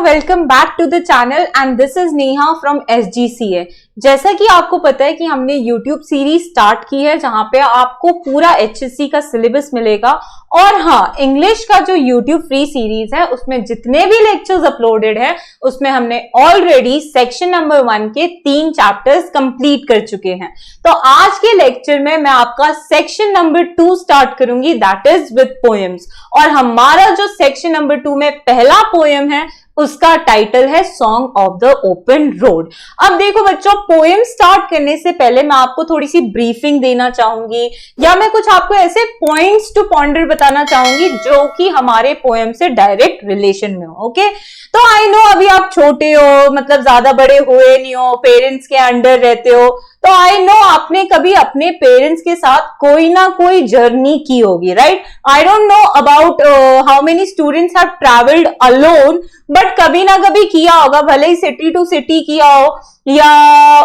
Welcome back to the channel and this is Neha from SGCA। जैसा कि आपको पता है कि हमने YouTube सीरीज स्टार्ट की है जहां पे आपको पूरा HSC का सिलेबस मिलेगा और हाँ, इंग्लिश का जो YouTube फ्री सीरीज है उसमें जितने भी लेक्चर्स अपलोडेड है उसमें हमने ऑलरेडी सेक्शन नंबर 1 के 3 चैप्टर्स कंप्लीट कर चुके हैं। तो आज के लेक्चर में मैं आपका सेक्शन नंबर 2 स्टार्ट करूंगी, दैट इज विद पोएम्स। और हमारा जो सेक्शन नंबर 2 में पहला पोएम है उसका टाइटल है song of the open road. अब देखो बच्चों, पोएम स्टार्ट करने से पहले मैं आपको थोड़ी सी ब्रीफिंग देना चाहूंगी या मैं कुछ आपको ऐसे पॉइंट्स टू पॉन्डर बताना चाहूंगी जो कि हमारे पोएम से डायरेक्ट रिलेशन में हो। ओके, तो आई नो अभी आप छोटे हो, मतलब ज्यादा बड़े हुए नहीं हो, पेरेंट्स के अंडर रहते हो, तो आई नो आपने कभी अपने पेरेंट्स के साथ कोई ना कोई जर्नी की होगी, right? I don't know about how many students have travelled alone, but कभी ना कभी किया होगा, भले ही सिटी टू सिटी किया हो या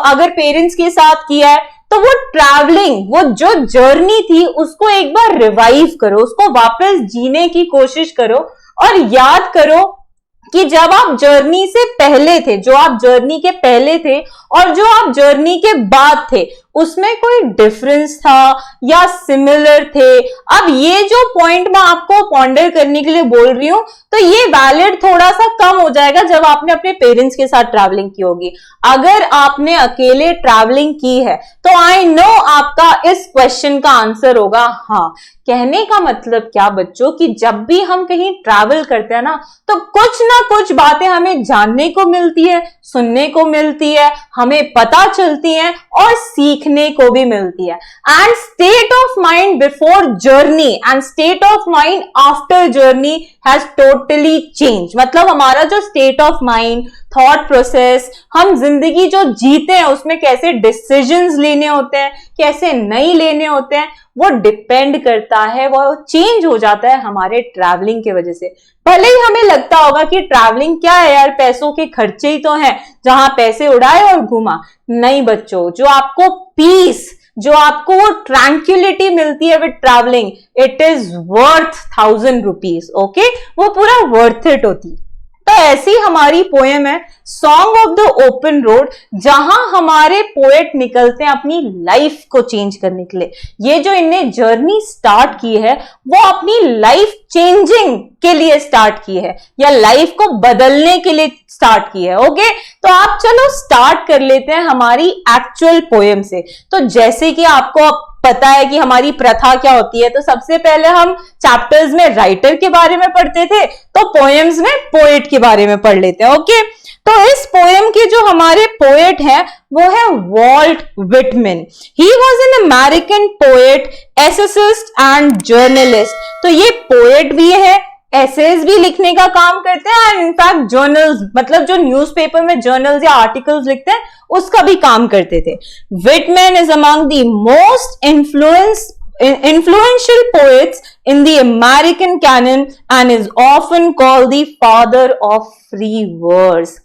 अगर पेरेंट्स के साथ किया है तो वो ट्रैवलिंग, वो जो जर्नी थी उसको एक बार रिवाइव करो, उसको वापस जीने की कोशिश करो और याद करो कि जब आप जर्नी से पहले थे, जो आप जर्नी के पहले थे और जो आप जर्नी के बाद थे, उसमें कोई डिफरेंस था या सिमिलर थे। अब ये जो पॉइंट मैं आपको पॉन्डर करने के लिए बोल रही हूं तो ये वैलिड थोड़ा सा कम हो जाएगा जब आपने अपने पेरेंट्स के साथ ट्रैवलिंग की होगी। अगर आपने अकेले ट्रैवलिंग की है तो आई नो आपका इस क्वेश्चन का आंसर होगा हाँ। कहने का मतलब क्या बच्चों कि जब भी हम कहीं ट्रैवल करते हैं ना तो कुछ ना कुछ बातें हमें जानने को मिलती है, सुनने को मिलती है, हमें पता चलती है और सीखने को भी मिलती है। And state of mind before journey and state of mind after journey has totally change. मतलब हमारा जो state of mind, thought process, हम जिंदगी जो जीते हैं उसमें कैसे डिसीजंस लेने होते हैं, कैसे नहीं लेने होते हैं, वो डिपेंड करता है, वो चेंज हो जाता है हमारे ट्रैवलिंग की वजह से। भले ही हमें लगता होगा कि ट्रैवलिंग क्या है यार, पैसों के खर्चे ही तो हैं, जहां पैसे उड़ाए और घूमा। नहीं बच्चों, जो आपको पीस, जो आपको वो ट्रैंक्विलिटी मिलती है with travelling, it is worth 1000 rupees. Okay, वो पूरा वर्थ इट होती। तो ऐसी हमारी पोएम है song of the open road, जहां हमारे पोएट निकलते हैं अपनी लाइफ को चेंज करने के लिए। ये जो इनने जर्नी स्टार्ट की है वो अपनी लाइफ चेंजिंग के लिए स्टार्ट की है या लाइफ को बदलने के लिए स्टार्ट की है। ओके, तो आप चलो स्टार्ट कर लेते हैं हमारी एक्चुअल पोएम से। तो जैसे कि आपको पता है कि हमारी प्रथा क्या होती है, तो सबसे पहले हम चैप्टर्स में राइटर के बारे में पढ़ते थे, तो पोएम्स में पोएट के बारे में पढ़ लेते हैं। ओके, तो इस पोएम के जो हमारे पोएट हैं वो है Walt Whitman. He was an American poet, essayist and journalist. तो ये पोएट भी है, एसेज भी लिखने का काम करते हैं एंड इनफैक्ट जर्नल्स, मतलब जो न्यूज़पेपर में जर्नल्स या आर्टिकल्स लिखते हैं उसका भी काम करते थे। Whitman is among the most influential poets in the American canon and is often called the father of free verse।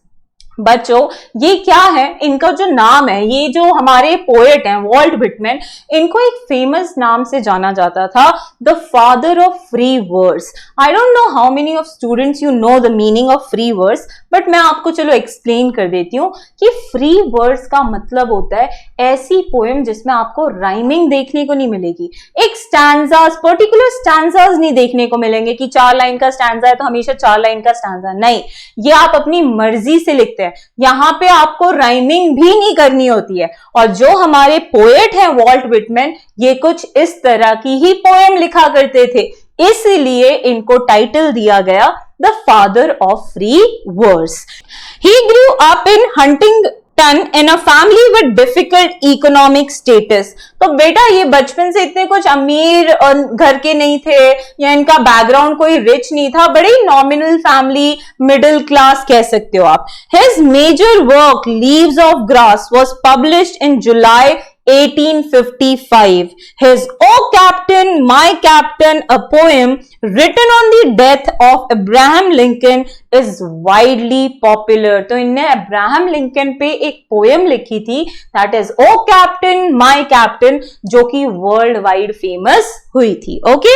बच्चों, ये क्या है, इनका जो नाम है, ये जो हमारे पोएट हैं वॉल्ट व्हिटमैन, इनको एक फेमस नाम से जाना जाता था, the father of free verse. I don't know how many of students you know the meaning of free verse, but मैं आपको चलो एक्सप्लेन कर देती हूँ कि फ्री वर्स का मतलब होता है ऐसी पोएम जिसमें आपको राइमिंग देखने को नहीं मिलेगी, एक स्टैंजास, पर्टिकुलर स्टैंजास नहीं देखने को मिलेंगे कि 4 लाइन का स्टैंजा है तो हमेशा 4 लाइन का स्टैंजा, नहीं, ये आप अपनी मर्जी से लिखते हैं। यहां पे आपको राइमिंग भी नहीं करनी होती है। और जो हमारे पोएट हैं वॉल्ट व्हिटमैन, ये कुछ इस तरह की ही पोएम लिखा करते थे, इसलिए इनको टाइटल दिया गया the father of free verse. He grew up in Huntington in a family with difficult economic status। तो बेटा ये बचपन से इतने कुछ अमीर घर के नहीं थे या इनका बैकग्राउंड कोई रिच नहीं था, बड़ी नॉमिनल फैमिली, मिडिल क्लास कह सकते हो आप। His major work Leaves of Grass was published in July 1855. His "O Captain, My Captain," a poem written on the death of Abraham Lincoln, is widely popular। तो इनने Abraham Lincoln पे एक poem लिखी थी, that is "O captain my captain", जो कि world wide famous हुई थी। ओके,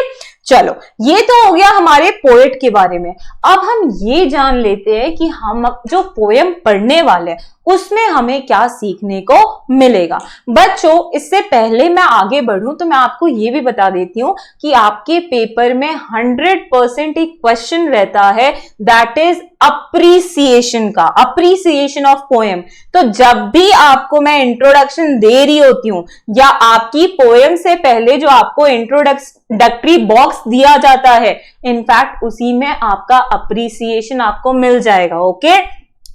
चलो, ये तो हो गया हमारे पोएट के बारे में। अब हम ये जान लेते हैं कि हम जो पोयम पढ़ने वाले हैं उसमें हमें क्या सीखने को मिलेगा। बच्चों, इससे पहले मैं आगे बढ़ूं तो मैं आपको ये भी बता देती हूं कि आपके पेपर में 100% एक क्वेश्चन रहता है, दैट इज अप्रिसिएशन का, अप्रिसिएशन ऑफ पोएम। तो जब भी आपको मैं इंट्रोडक्शन दे रही होती हूं या आपकी पोएम से पहले जो आपको इंट्रोडक्टरी बॉक्स दिया जाता है, इनफैक्ट उसी में आपका अप्रिसिएशन आपको मिल जाएगा। ओके,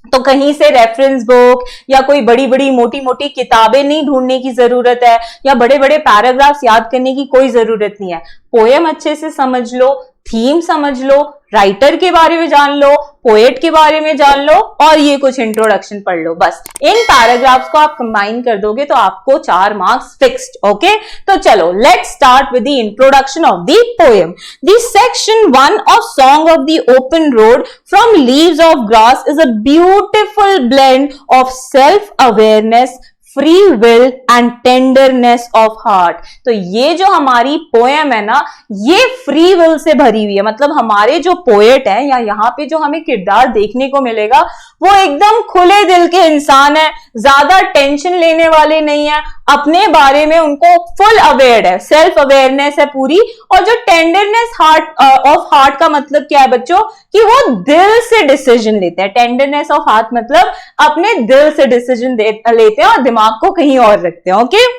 तो कहीं से रेफरेंस बुक या कोई बड़ी बड़ी मोटी मोटी किताबें नहीं ढूंढने की जरूरत है, या बड़े बड़े पैराग्राफ्स याद करने की कोई जरूरत नहीं है। पोएम अच्छे से समझ लो, थीम समझ लो, राइटर के बारे में जान लो, पोएट के बारे में जान लो, और ये कुछ इंट्रोडक्शन पढ़ लो। बस इन पैराग्राफ्स को आप कंबाइन कर दोगे तो आपको 4 मार्क्स फिक्स्ड। ओके, तो चलो let's start with the introduction of the poem. The section 1 of song of the open road from leaves of grass is a beautiful blend of self awareness, free will and tenderness of heart. तो ये जो हमारी poem है ना, ये free will say भरी हुई है। मतलब हमारे जो पोएट है या यहाँ पे जो हमें किरदार देखने को मिलेगा वो एकदम खुले दिल के इंसान है, ज्यादा टेंशन लेने वाले नहीं है, अपने बारे में उनको फुल अवेयर है, सेल्फ अवेयरनेस है पूरी। और जो टेंडरनेस ऑफ हार्ट का मतलब क्या है बच्चों, कि वो दिल से डिसीजन लेते हैं। टेंडरनेस ऑफ हार्ट मतलब अपने दिल से डिसीजन लेते हैं और दिमाग को कहीं और रखते हैं। Okay,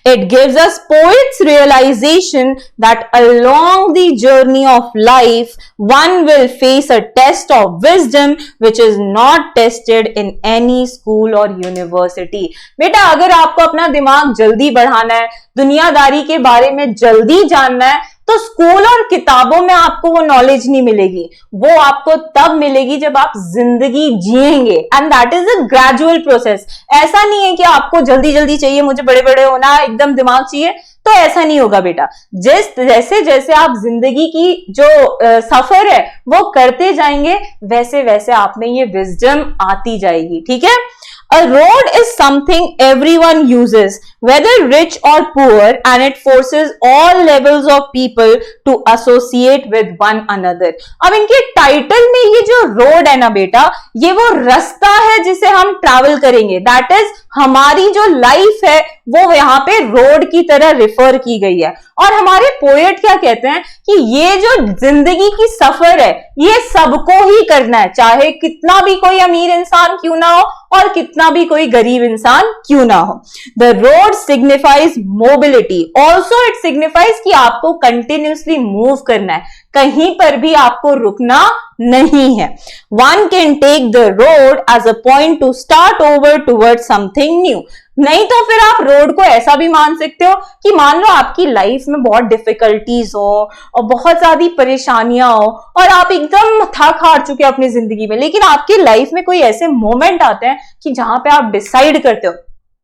it gives us poet's realization that along the journey of life one will face a test of wisdom which is not tested in any school or university। बेटा, अगर आपको अपना दिमाग जल्दी बढ़ाना है, दुनियादारी के बारे में जल्दी जानना है, तो स्कूल और किताबों में आपको वो नॉलेज नहीं मिलेगी। वो आपको तब मिलेगी जब आप जिंदगी जिएंगे, and that is a gradual process. ऐसा नहीं है कि आपको जल्दी जल्दी चाहिए, मुझे बड़े बड़े होना, एकदम दिमाग चाहिए, तो ऐसा नहीं होगा बेटा। जैसे जैसे आप जिंदगी की जो सफर है वो करते जाएंगे, वैसे वैसे आप में ये विजडम आती जाएगी। ठीक है, A road is something everyone uses, whether rich or poor, and it forces all levels of people to associate with one another। अब इनके टाइटल में ये जो रोड है ना बेटा, ये वो रास्ता है जिसे हम ट्रैवल करेंगे। दैट इज हमारी जो लाइफ है वो यहाँ पे रोड की तरह रिफर की गई है। और हमारे पोएट क्या कहते हैं कि ये जो जिंदगी की सफर है ये सबको ही करना है, चाहे कितना भी कोई अमीर इंसान क्यों ना हो और कितना भी कोई गरीब इंसान क्यों ना हो। The road signifies mobility, also it signifies कि आपको कंटिन्यूसली मूव करना है, कहीं पर भी आपको रुकना नहीं है। One can take the road as a point to start over toward something new. नहीं तो फिर आप रोड को ऐसा भी मान सकते हो कि मान लो आपकी लाइफ में बहुत डिफिकल्टीज हो और बहुत ज्यादा परेशानियां हो और आप एकदम थक हार चुके हो अपनी जिंदगी में, लेकिन आपकी लाइफ में कोई ऐसे मोमेंट आते हैं कि जहां पे आप डिसाइड करते हो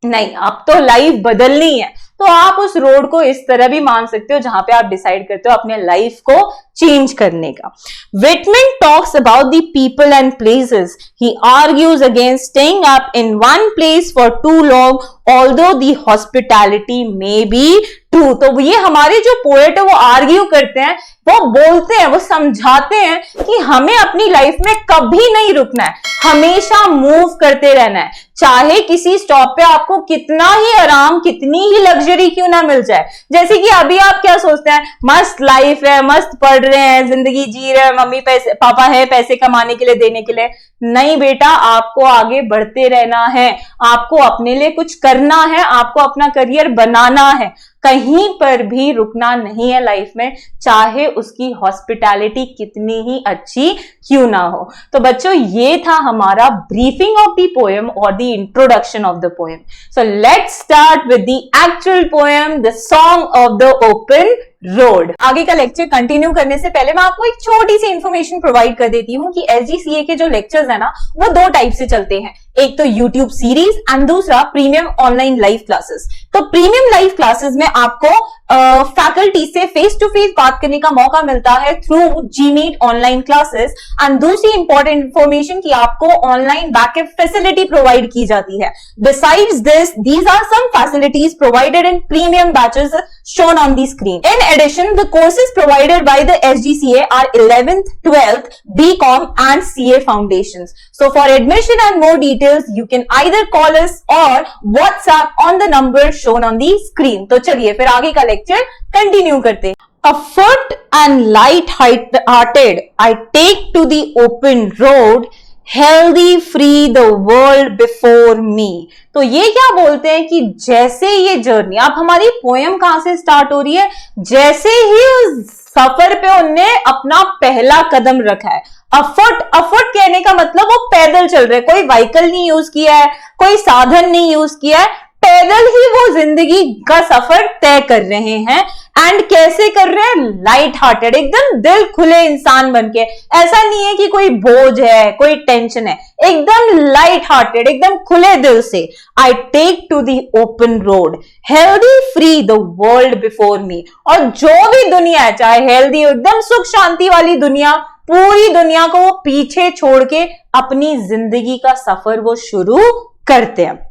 नहीं अब तो लाइफ बदलनी है, तो आप उस रोड को इस तरह भी मान सकते हो जहां पे आप डिसाइड करते हो अपने लाइफ को चेंज करने का। Whitman talks about the people and places. He argues against staying up in one place for too long, although the hospitality may be true। तो ये हमारे जो पोएट है वो आर्ग्यू करते हैं, वो बोलते हैं, वो समझाते हैं कि हमें अपनी लाइफ में कभी नहीं रुकना है, हमेशा मूव करते रहना है, चाहे किसी स्टॉप पे आपको कितना ही आराम, कितनी ही लग्जरी क्यों ना मिल जाए। जैसे कि अभी आप क्या सोचते हैं, मस्त लाइफ है, मस्त पढ़ रहे हैं, जिंदगी जी रहे हैं, मम्मी पैसे पापा है पैसे कमाने के लिए, देने के लिए। नहीं बेटा, आपको आगे बढ़ते रहना है, आपको अपने लिए कुछ करना है, आपको अपना करियर बनाना है, कहीं पर भी रुकना नहीं है लाइफ में, चाहे उसकी हॉस्पिटैलिटी कितनी ही अच्छी क्यों ना हो। तो बच्चों, ये था हमारा ब्रीफिंग ऑफ द पोएम और the introduction of the poem. So let's start with the actual poem, the song of the open road. आगे का लेक्चर कंटिन्यू करने से पहले मैं आपको एक छोटी सी इंफॉर्मेशन प्रोवाइड कर देती हूँ कि एसजीसीए के जो लेक्चर्स है ना वो 2 टाइप से चलते हैं, एक तो यूट्यूब सीरीज एंड दूसरा प्रीमियम ऑनलाइन लाइव क्लासेस। तो प्रीमियम लाइव क्लासेस में आपको फैकल्टी से फेस टू फेस बात करने का मौका मिलता है through GMeet online classes. And दूसरी इंपॉर्टेंट इंफॉर्मेशन कि आपको ऑनलाइन बैकअप फैसिलिटी प्रोवाइड की जाती है। Besides this, these are some facilities provided in premium batches shown on the screen. In addition, the courses provided by the SGCA are 11th, 12th, BCom and CA foundations. So for admission and more details, you can either call us or WhatsApp on the number shown on the screen. तो चलिए फिर आगे का lecture continue करते हैं. A foot and light-hearted, I take to the open road, healthy, free the world before me. तो ये क्या बोलते हैं कि जैसे ये जर्नी, अब हमारी पोयम कहां से स्टार्ट हो रही है, जैसे ही उस सफर पे उनने अपना पहला कदम रखा है. अफुट कहने का मतलब वो पैदल चल रहे, कोई व्हीकल नहीं यूज किया है, कोई साधन नहीं यूज किया है, पैदल ही वो जिंदगी का सफर तय कर रहे हैं. एंड कैसे कर रहे हैं? लाइट हार्टेड, एकदम दिल खुले इंसान बनके. ऐसा नहीं है कि कोई बोझ है, कोई टेंशन है, एकदम लाइट हार्टेड, एकदम खुले दिल से. I take to the open road, healthy, free the world before me. और जो भी दुनिया है, चाहे हेल्दी हो, एकदम सुख शांति वाली दुनिया, पूरी दुनिया को वो पीछे छोड़ के अपनी जिंदगी का सफर वो शुरू करते हैं.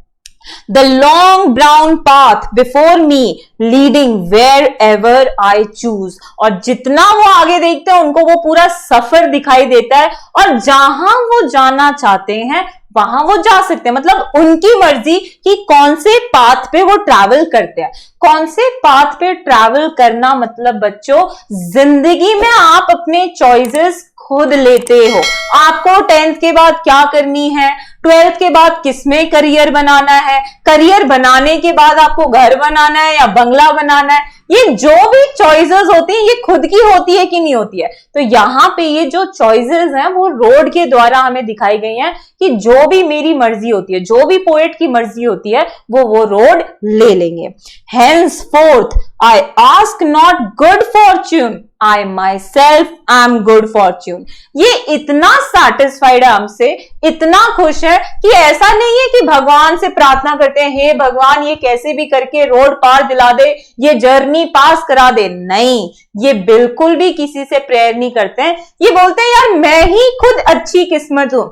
The long brown path before me leading wherever I choose. और जितना वो आगे देखते हैं उनको वो पूरा सफर दिखाई देता है और जहां वो जाना चाहते हैं वहां वो जा सकते हैं. मतलब उनकी मर्जी कि कौन से पाथ पे वो ट्रैवल करते हैं. कौन से पाथ पे ट्रैवल करना मतलब बच्चों, जिंदगी में आप अपने चॉइसेस खुद लेते हो. आपको 10th के बाद क्या करनी है, 12th के बाद किसमें करियर बनाना है, करियर बनाने के बाद आपको घर बनाना है या बंगला बनाना है, ये जो भी चॉइसेस होती हैं ये खुद की होती है कि नहीं होती है. तो यहाँ पे ये जो चॉइसेस हैं वो रोड के द्वारा हमें दिखाई गई हैं कि जो भी मेरी मर्जी होती है, जो भी पोएट की मर्जी होती है वो रोड ले लेंगे. Henceforth I ask not good fortune, I myself am good fortune. ये इतना सैटिस्फाइड है हमसे, इतना खुश है कि ऐसा नहीं है कि भगवान से प्रार्थना करते हैं, हे भगवान ये कैसे भी करके रोड पार दिला दे, ये जर्नी पास करा दे. नहीं, ये बिल्कुल भी किसी से प्रेयर नहीं करते हैं. ये बोलते हैं यार मैं ही खुद अच्छी किस्मत हूं,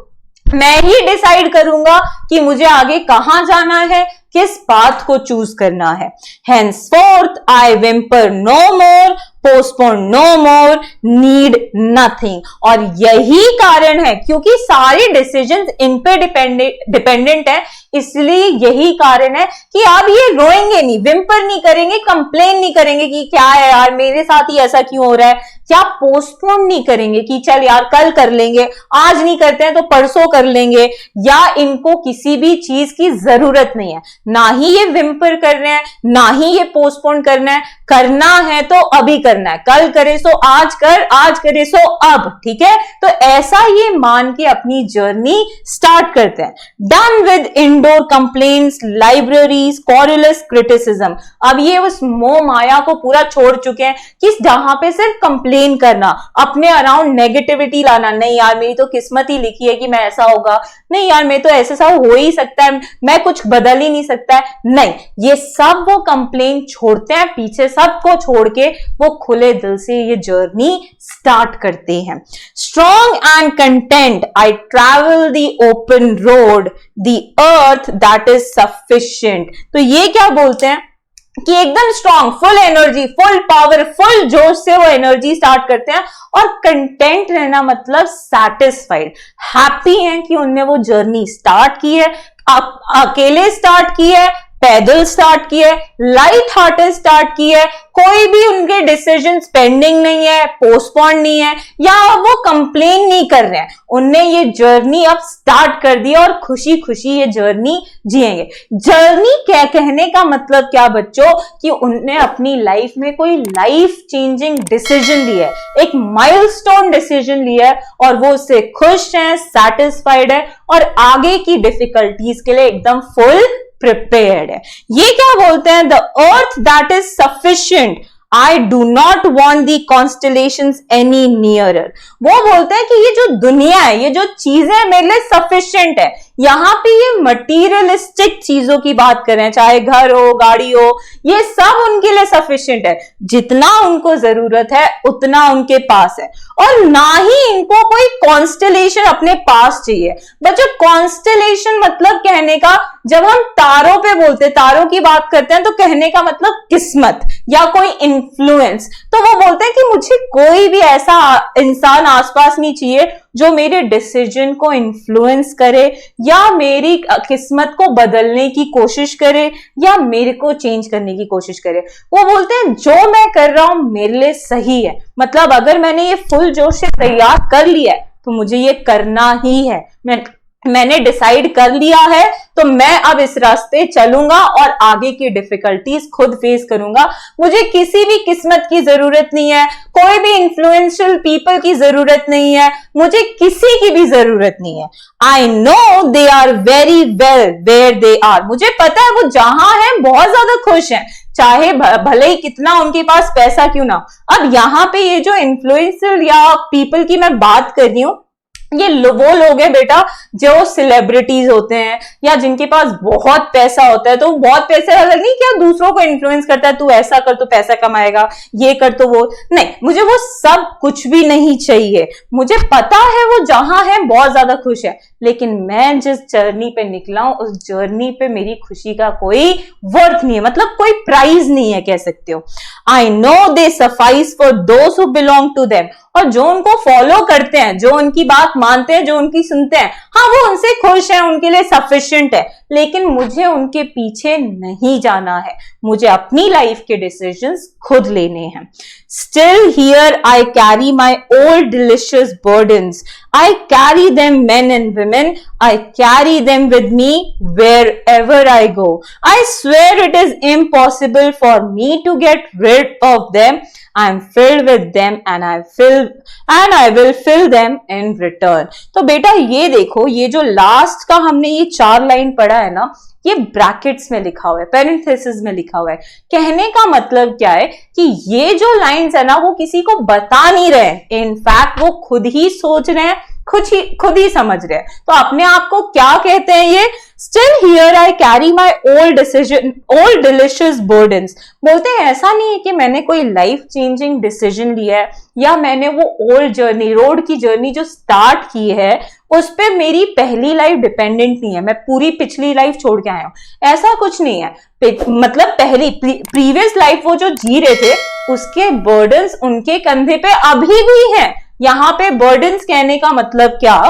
मैं ही डिसाइड करूंगा कि मुझे आगे कहां जाना है, किस पाथ को चूज करना है. Henceforth I whimper no more, postpone no more, need nothing. और यही कारण है क्योंकि सारी डिसीजंस इन पे डिपेंडेंट है, इसलिए यही कारण है कि आप ये रोएंगे नहीं, विम्पर नहीं करेंगे, कंप्लेन नहीं करेंगे कि क्या है यार मेरे साथ ही ऐसा क्यों हो रहा है, क्या पोस्टपोन नहीं करेंगे कि चल यार कल कर लेंगे, आज नहीं करते हैं तो परसों कर लेंगे, या इनको किसी भी चीज की जरूरत नहीं है. ना ही ये विम्पर कर रहे हैं, ना ही ये पोस्टपोन करना है. करना है तो अभी करना है, कल करे सो आज कर, आज करे सो अब. ठीक है, तो ऐसा ये मान के अपनी जर्नी स्टार्ट करते हैं. Done with indoor complaints, libraries, querulous criticism. अब ये उस मोह माया को पूरा छोड़ चुके हैं कि जहां पे सिर्फ कंप्लेन करना, अपने अराउंड नेगेटिविटी लाना. नहीं यार मेरी तो किस्मत ही लिखी है कि मैं ऐसा होगा, नहीं यार मैं तो ऐसा हो ही सकता है, मैं कुछ बदल ही नहीं सकता है. नहीं, ये सब वो कंप्लेन छोड़ते हैं पीछे, सबको छोड़ के वो खुले दिल से ये जर्नी स्टार्ट करते हैं. Strong and content I travel the open road, the earth that is sufficient. तो ये क्या बोलते हैं कि एकदम strong, full energy, full power, full जोश से वो एनर्जी स्टार्ट करते हैं. और कंटेंट रहना मतलब सैटिस्फाइड, हैप्पी हैं कि उनने वो जर्नी स्टार्ट की है, अकेले स्टार्ट की है, पैदल स्टार्ट की है, लाइट हार्टेड स्टार्ट की है, कोई भी उनके डिसीजन पेंडिंग नहीं है, पोस्टपोन नहीं है, या वो कंप्लेन नहीं कर रहे हैं. उनने ये जर्नी अब स्टार्ट कर दी और खुशी खुशी ये जर्नी जिएंगे. जर्नी क्या कहने का मतलब क्या बच्चों, कि उनने अपनी लाइफ में कोई लाइफ चेंजिंग डिसीजन लिया है, एक माइलस्टोन डिसीजन लिया है और वो उससे खुश हैं, सैटिस्फाइड है और आगे की डिफिकल्टीज के लिए एकदम फुल प्रिपेयर्ड है. ये क्या बोलते हैं, the earth that is sufficient, I do not want the constellations any nearer. वो बोलते हैं कि ये जो दुनिया है, ये जो चीजें मेरे लिए सफिशिएंट है, यहाँ पे ये मटीरियलिस्टिक चीजों की बात कर रहे हैं, चाहे घर हो, गाड़ी हो, ये सब उनके लिए सफिशिएंट है, जितना उनको जरूरत है उतना उनके पास है, और ना ही इनको कोई कॉन्स्टलेशन अपने पास चाहिए। बच्चों कॉन्स्टलेशन मतलब कहने का, जब हम तारों पे बोलते, तारों की बात करते हैं, तो कहने का मतलब किस्मत या कोई इन्फ्लुएंस। तो वो बोलते हैं कि मुझे कोई भी ऐसा इंसान आसपास नहीं चाहिए जो मेरे डिसीजन को इन्फ्लुएंस करे या मेरी किस्मत को बदलने की कोशिश करे या मेरे को चेंज करने की कोशिश करे। वो बोलते हैं जो मैं कर रहा हूं मेरे लिए सही है, मतलब अगर मैंने ये फुल जोश से तैयार कर लिया है तो मुझे ये करना ही है, मैंने डिसाइड कर लिया है तो मैं अब इस रास्ते चलूंगा और आगे की डिफिकल्टीज खुद फेस करूंगा। मुझे किसी भी किस्मत की जरूरत नहीं है, कोई भी इन्फ्लुएंशियल पीपल की जरूरत नहीं है, मुझे किसी की भी जरूरत नहीं है। I know they are very well where they are, मुझे पता है वो जहां है बहुत ज्यादा खुश हैं, चाहे भले ही कितना उनके पास पैसा क्यों ना। अब यहाँ पे ये जो इन्फ्लुएंशियल या पीपल की मैं बात कर रही हूं, ये वो लोग हैं बेटा जो सेलिब्रिटीज होते हैं या जिनके पास बहुत पैसा होता है। तो बहुत पैसे वाला नहीं क्या दूसरों को इन्फ्लुएंस करता है, तू ऐसा कर तो पैसा कमाएगा, ये कर तो वो नहीं, मुझे वो सब कुछ भी नहीं चाहिए। मुझे पता है वो जहां है बहुत ज्यादा खुश है, लेकिन मैं जिस जर्नी पे निकला हूं उस जर्नी पे मेरी खुशी का कोई वर्थ नहीं है, मतलब कोई प्राइस नहीं है कह सकते हो। I know they suffice for those who belong to them, और जो उनको फॉलो करते हैं, जो उनकी बात मानते हैं, जो उनकी सुनते हैं, हाँ वो उनसे खुश है, उनके लिए सफिशिएंट है, लेकिन मुझे उनके पीछे नहीं जाना है, मुझे अपनी लाइफ के डिसीजंस खुद लेने हैं। Still here I carry my old delicious burdens. I carry them, men and women. I carry them with me wherever I go. I swear it is impossible for me to get rid of them. I am filled with them and I will fill them in return. तो बेटा ये देखो, ये जो last का हमने ये 4 line पढ़ा है ना, ये ब्रैकेट्स में लिखा हुआ है, पेरेंथेसिस में लिखा हुआ है। कहने का मतलब क्या है कि ये जो लाइंस है ना वो किसी को बता नहीं रहे, इनफैक्ट वो खुद ही सोच रहे हैं, खुद ही समझ रहे हैं। तो अपने आप को क्या कहते हैं ये? Still here I carry my old delicious burdens. बोलते हैं ऐसा नहीं है कि मैंने कोई लाइफ चेंजिंग डिसीजन लिया है या मैंने वो ओल्ड जर्नी, रोड की जर्नी जो स्टार्ट की है उस पे मेरी पहली लाइफ डिपेंडेंट नहीं है, मैं पूरी पिछली लाइफ छोड़ के आया हूं, ऐसा कुछ नहीं है। मतलब पहली प्रीवियस लाइफ वो जो जी रहे थे उसके बर्डन्स उनके कंधे पे अभी भी हैं। यहाँ पे बर्डन्स कहने का मतलब क्या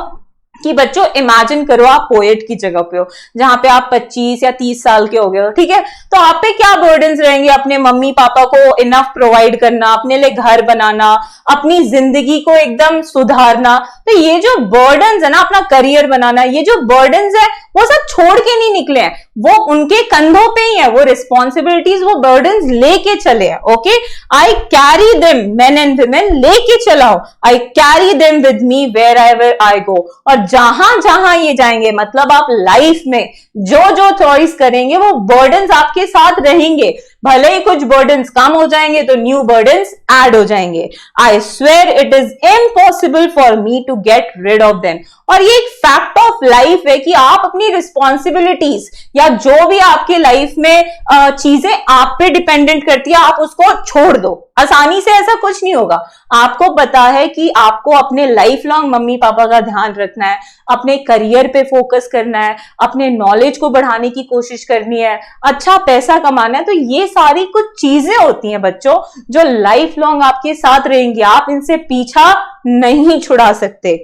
कि बच्चों इमेजिन करो आप पोएट की जगह पे हो, जहां पे आप 25 या 30 साल के हो गए हो, ठीक है, तो आप पे क्या बर्डन्स रहेंगे? अपने मम्मी पापा को इनफ प्रोवाइड करना, अपने लिए घर बनाना, अपनी जिंदगी को एकदम सुधारना। तो ये जो बर्डन्स है ना, अपना करियर बनाना, ये जो बर्डन्स है वो सब छोड़ के नहीं निकले हैं, वो उनके कंधों पे ही है, वो रिस्पॉन्सिबिलिटीज, वो बर्डन्स लेके चले हैं। Okay, I carry them, men and women, लेके चलाओ, I carry them with me wherever I go. और जहां जहां ये जाएंगे, मतलब आप लाइफ में जो जो चॉइस करेंगे वो बर्डन्स आपके साथ रहेंगे, भले ही कुछ बर्डन्स कम हो जाएंगे तो न्यू बर्डन्स ऐड हो जाएंगे। I swear it is impossible for me to get rid of them. और ये एक फैक्ट ऑफ लाइफ है कि आप अपनी रिस्पॉन्सिबिलिटीज या जो भी आपके लाइफ में चीजें आप पे डिपेंडेंट करती है आप उसको छोड़ दो। आसानी से ऐसा कुछ नहीं होगा। आपको पता है कि आपको अपने लाइफ लॉन्ग मम्मी पापा का ध्यान रखना है, अपने करियर पे फोकस करना है, अपने नॉलेज को बढ़ाने की कोशिश करनी है, अच्छा पैसा कमाना है। तो ये सारी कुछ चीजें होती हैं बच्चों जो लाइफ लॉन्ग आपके साथ रहेंगी, आप इनसे पीछा नहीं छुड़ा सकते।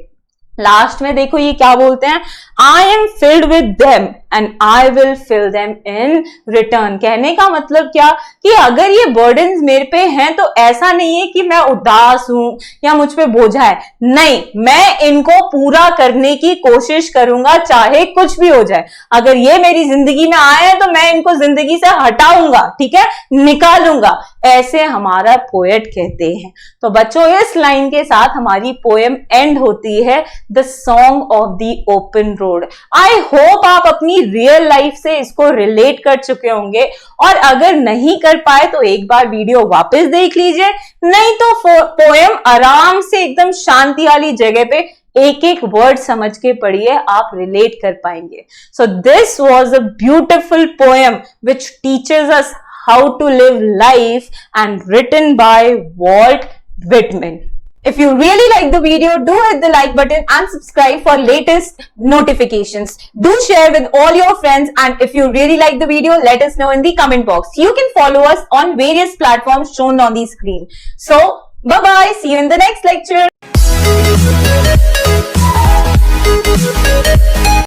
लास्ट में देखो ये क्या बोलते हैं, I am filled with them and I will fill them in return. कहने का मतलब क्या कि अगर ये बर्डन्स मेरे पे हैं तो ऐसा नहीं है कि मैं उदास हूं या मुझ पे बोझा है, नहीं, मैं इनको पूरा करने की कोशिश करूंगा चाहे कुछ भी हो जाए। अगर ये मेरी जिंदगी में आए हैं तो मैं इनको जिंदगी से हटाऊंगा, ठीक है, निकालूंगा, ऐसे हमारा पोएट कहते हैं। तो बच्चों इस लाइन के साथ हमारी पोएम एंड होती है, the song of the open road. I hope आप अपनी रियल लाइफ से इसको रिलेट कर चुके होंगे, और अगर नहीं कर पाए तो एक बार वीडियो वापस देख लीजिए, नहीं तो पोएम आराम से एकदम शांति वाली जगह पे एक एक वर्ड समझ के पढ़िए, आप रिलेट कर पाएंगे. So this was a beautiful poem which teaches us how to live life and written by Walt Whitman. If you really like the video, do hit the like button and subscribe for latest notifications. Do share with all your friends, and if you really like the video, let us know in the comment box. You can follow us on various platforms shown on the screen. So, bye bye. See you in the next lecture.